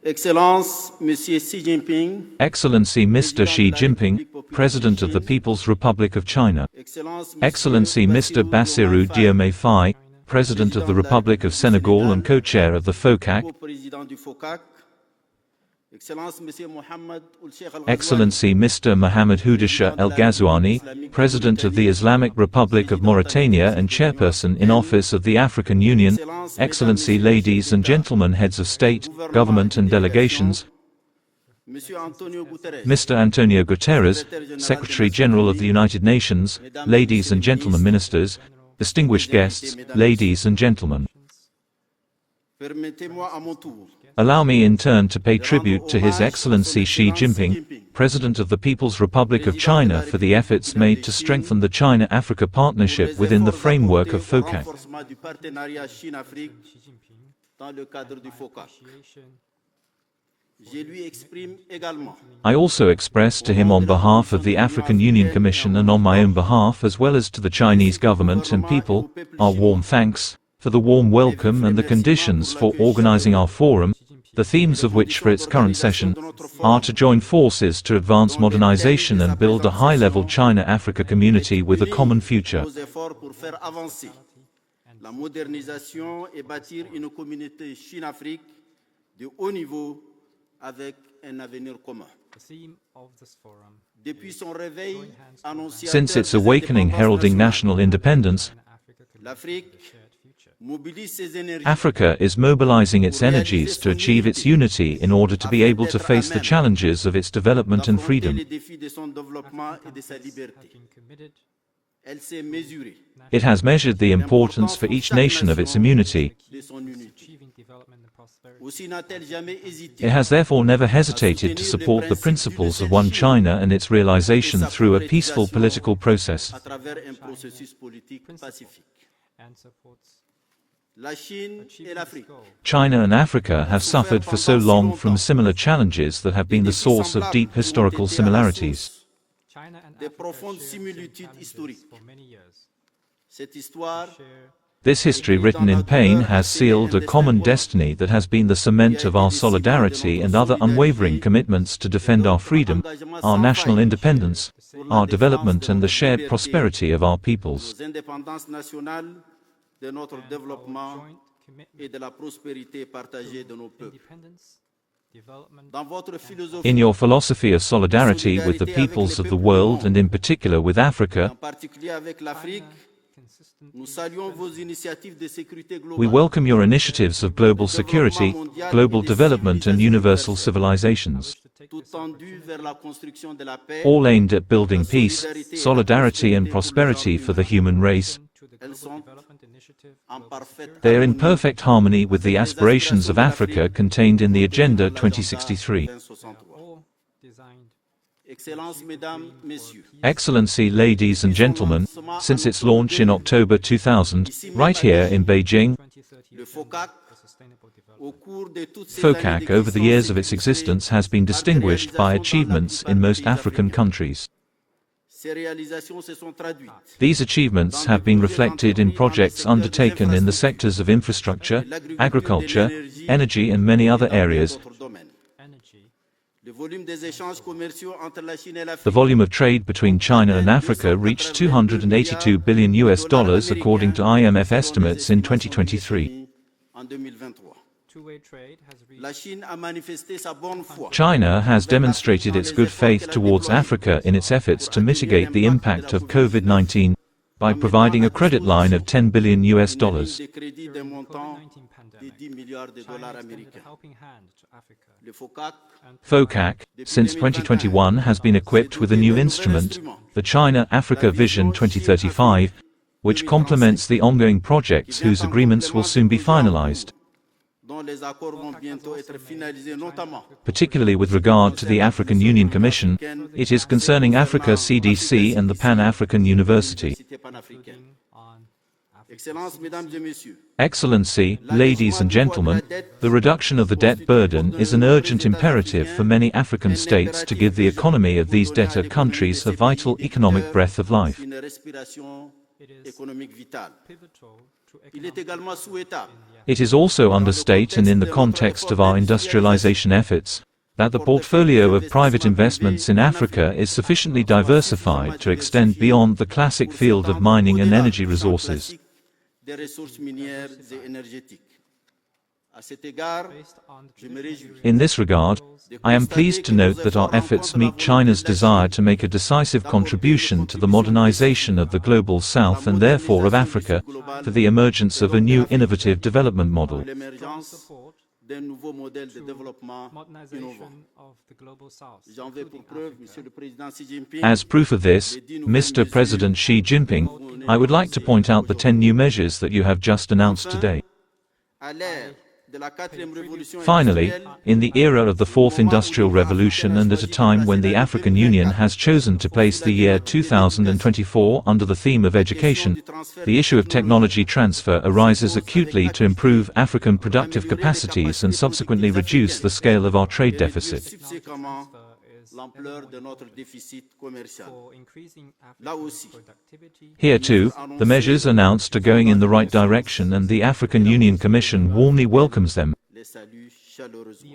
Excellency Mr. Xi Jinping, President of the People's Republic of China. Excellency Mr. Bassirou Diomaye Faye, President of the Republic of Senegal and co-chair of the FOCAC. Excellency Mr. Mohammed Houdisha El Ghazouani, President of the Islamic Republic of Mauritania and Chairperson in Office of the African Union. Excellency ladies and gentlemen, heads of state, government and delegations. Mr. Antonio Guterres, Secretary General of the United Nations, ladies and gentlemen ministers, distinguished guests, ladies and gentlemen. Allow me in turn to pay tribute to His Excellency Xi Jinping, President of the People's Republic of China, for the efforts made to strengthen the China-Africa partnership within the framework of FOCAC. I also express to him on behalf of the African Union Commission and on my own behalf as well as to the Chinese government and people, our warm thanks for the warm welcome and the conditions for organizing our forum, the themes of which for its current session are to join forces to advance modernization and build a high-level China-Africa community with a common future. Since its awakening heralding national independence, Africa is mobilizing its energies to achieve its unity in order to be able to face the challenges of its development and freedom. It has measured the importance for each nation of its immunity. It has therefore never hesitated to support the principles of One China and its realization through a peaceful political process. China and Africa have suffered for so long from similar challenges that have been the source of deep historical similarities. This history written in pain has sealed a common destiny that has been the cement of our solidarity and other unwavering commitments to defend our freedom, our national independence, our development and the shared prosperity of our peoples. De notre développement et de la prospérité partagée de nos peuples. In your philosophy of solidarity with the peoples of the world and in particular with Africa, we welcome your initiatives of global security, global development and universal civilizations, all aimed at building peace, solidarity and prosperity for the human race. They are in perfect harmony with the aspirations of Africa contained in the Agenda 2063. Excellency, ladies and gentlemen, since its launch in October 2000, right here in Beijing, FOCAC over the years of its existence has been distinguished by achievements in most African countries. These achievements have been reflected in projects undertaken in the sectors of infrastructure, agriculture, energy and many other areas. The volume of trade between China and Africa reached $282 billion according to IMF estimates in 2023. China has demonstrated its good faith towards Africa in its efforts to mitigate the impact of COVID-19 by providing a credit line of $10 billion. FOCAC, since 2021, has been equipped with a new instrument, the China-Africa Vision 2035, which complements the ongoing projects whose agreements will soon be finalized. Particularly with regard to the African Union Commission, it is concerning Africa CDC and the Pan-African University. Excellency, ladies and gentlemen, the reduction of the debt burden is an urgent imperative for many African states to give the economy of these debtor countries a vital economic breath of life. économique vital. Il est également souhaitable It is also understate and in the context of our industrialization efforts, that the portfolio of private investments in Africa is sufficiently diversified to extend beyond the classic field of mining and energy resources. des ressources minières et énergétiques. À cet égard, je me réjouis In this regard, I am pleased to note that our efforts meet China's desire to make a decisive contribution to the modernization of the global South and therefore of Africa, for the emergence of a new innovative development model. l'émergence d'un nouveau modèle de développement innovant. J'en veux pour preuve, Monsieur le Président Xi Jinping, As proof of this, Mr. President Xi Jinping, I would like to point out the 10 new measures that you have just announced today. à l'ère de la quatrième révolution Finally, industrielle, in the era of the Fourth Industrial Revolution and at a time when the African Union has chosen to place the year 2024 under the theme of education, the issue of technology transfer arises acutely to improve African productive capacities and subsequently reduce the scale of our trade deficit. subséquemment l'ampleur de notre déficit commercial. Là aussi, Here too, the measures announced are going in the right direction and the African Union Commission warmly welcomes them. les salue chaleureusement.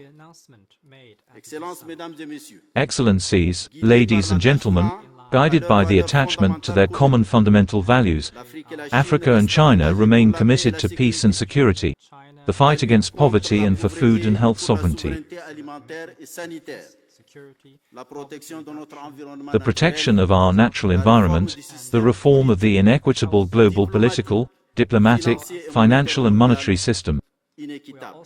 Excellences, Mesdames et Messieurs, Excellencies, ladies and gentlemen, guided by the attachment to their common fundamental values, l'Afrique et la Chine Africa and China remain committed to peace and security, the fight against poverty and for food and health sovereignty, souveraineté alimentaire et sanitaire, la protection de notre environnement the protection of our natural environment, the reform of the inequitable global political, diplomatic, financial and monetary system. inéquitable.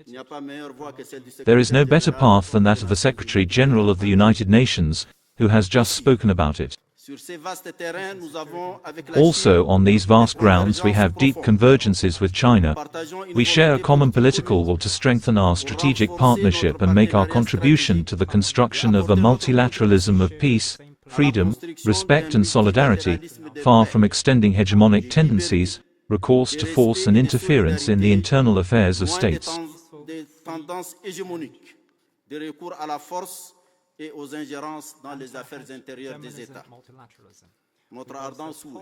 Il n'y a pas meilleure voie que celle du There is no secrétaire better général. path than that of the Secretary General of the United Nations, who has just spoken about it. Sur ces vastes terrains, nous avons avec la Also, Chine on these vast grounds, we have deep convergences with China. partageons une We share a volonté common political will to strengthen our strategic partnership and make our contribution to the construction of a multilateralism of peace, freedom, respect and solidarity, far from extending hegemonic tendencies, recourse to force and interference in the internal affairs of loin states. des tendances hégémoniques, de recours à la force et aux ingérences dans les affaires intérieures des États. Notre ardent souhait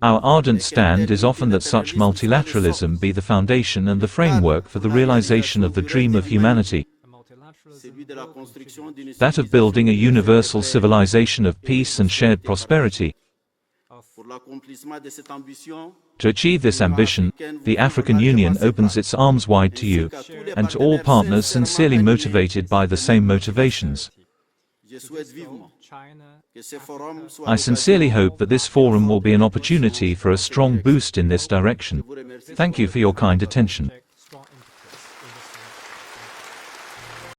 Our ardent stand is often that such multilateralism be the foundation and the framework for the realization of the dream of humanity, celui de la construction d'une that of building a universal civilization of peace and shared prosperity. Pour l'accomplissement de cette ambition, To achieve this ambition, the African Union opens its arms wide to you, and to all partners sincerely motivated by the same motivations. je souhaite vivement que ce forum soit I sincerely hope that this forum will be an opportunity for a strong boost in this direction. Thank you for your kind attention.